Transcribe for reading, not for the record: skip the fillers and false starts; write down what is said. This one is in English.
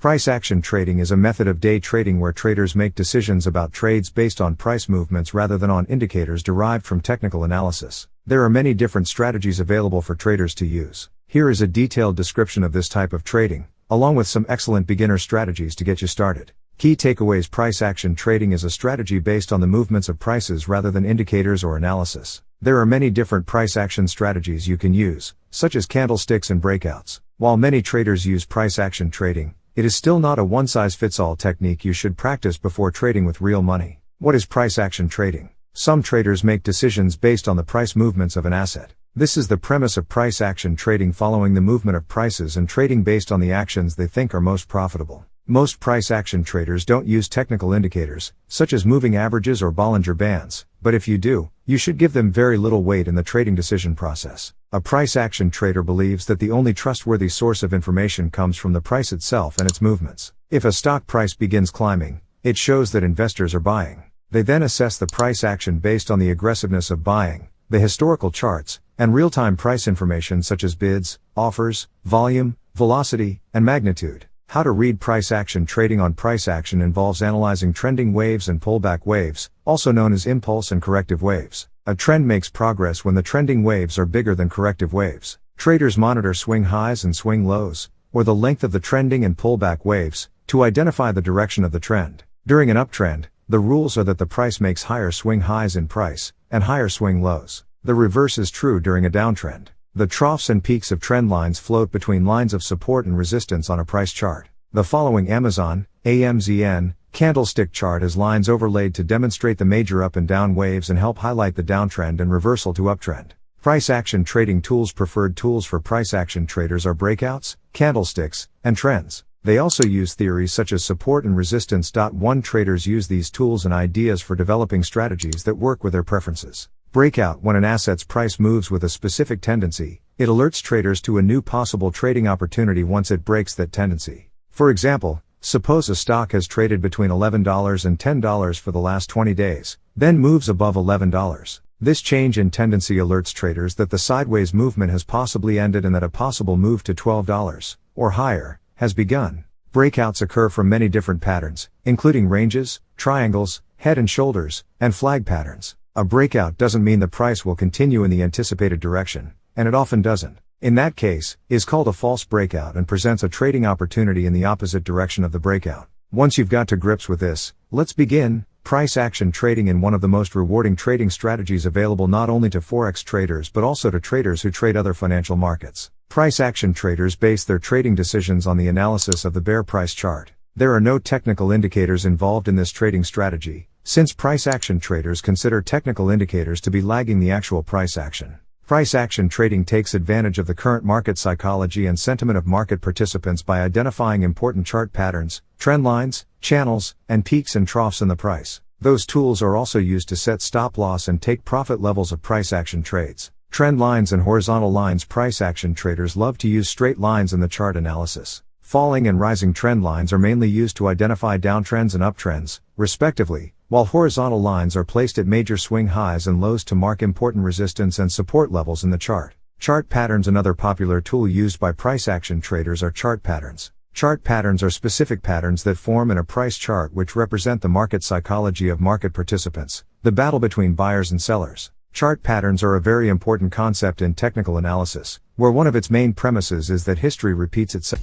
Price action trading is a method of day trading where traders make decisions about trades based on price movements rather than on indicators derived from technical analysis. There are many different strategies available for traders to use. Here is a detailed description of this type of trading, along with some excellent beginner strategies to get you started. Key takeaways: price action trading is a strategy based on the movements of prices rather than indicators or analysis. There are many different price action strategies you can use, such as candlesticks and breakouts. While many traders use price action trading, it is still not a one-size-fits-all technique you should practice before trading with real money. What is price action trading? Some traders make decisions based on the price movements of an asset. This is the premise of price action trading, following the movement of prices and trading based on the actions they think are most profitable. Most price action traders don't use technical indicators, such as moving averages or Bollinger Bands, but if you do, you should give them very little weight in the trading decision process. A price action trader believes that the only trustworthy source of information comes from the price itself and its movements. If a stock price begins climbing, it shows that investors are buying. They then assess the price action based on the aggressiveness of buying, the historical charts, and real-time price information such as bids, offers, volume, velocity, and magnitude. How to read price action trading. On price action involves analyzing trending waves and pullback waves, also known as impulse and corrective waves. A trend makes progress when the trending waves are bigger than corrective waves. Traders monitor swing highs and swing lows, or the length of the trending and pullback waves, to identify the direction of the trend. During an uptrend, the rules are that the price makes higher swing highs in price, and higher swing lows. The reverse is true during a downtrend. The troughs and peaks of trend lines float between lines of support and resistance on a price chart. The following Amazon, AMZN, candlestick chart has lines overlaid to demonstrate the major up and down waves and help highlight the downtrend and reversal to uptrend. Price action trading tools. Preferred tools for price action traders are breakouts, candlesticks, and trends. They also use theories such as support and resistance. One traders use these tools and ideas for developing strategies that work with their preferences. Breakout. When an asset's price moves with a specific tendency, it alerts traders to a new possible trading opportunity once it breaks that tendency. For example, suppose a stock has traded between $11 and $10 for the last 20 days, then moves above $11. This change in tendency alerts traders that the sideways movement has possibly ended and that a possible move to $12, or higher, has begun. Breakouts occur from many different patterns, including ranges, triangles, head and shoulders, and flag patterns. A breakout doesn't mean the price will continue in the anticipated direction, and it often doesn't. In that case, is called a false breakout and presents a trading opportunity in the opposite direction of the breakout. Once you've got to grips with this, let's begin. Price action trading is one of the most rewarding trading strategies available not only to forex traders but also to traders who trade other financial markets. Price action traders base their trading decisions on the analysis of the bear price chart. There are no technical indicators involved in this trading strategy, since price action traders consider technical indicators to be lagging the actual price action. Price action trading takes advantage of the current market psychology and sentiment of market participants by identifying important chart patterns, trend lines, channels, and peaks and troughs in the price. Those tools are also used to set stop loss and take profit levels of price action trades. Trend lines and horizontal lines. Price action traders love to use straight lines in the chart analysis. Falling and rising trend lines are mainly used to identify downtrends and uptrends, respectively, while horizontal lines are placed at major swing highs and lows to mark important resistance and support levels in the chart. Chart patterns. Another popular tool used by price action traders are chart patterns. Chart patterns are specific patterns that form in a price chart which represent the market psychology of market participants, the battle between buyers and sellers. Chart patterns are a very important concept in technical analysis, where one of its main premises is that history repeats itself.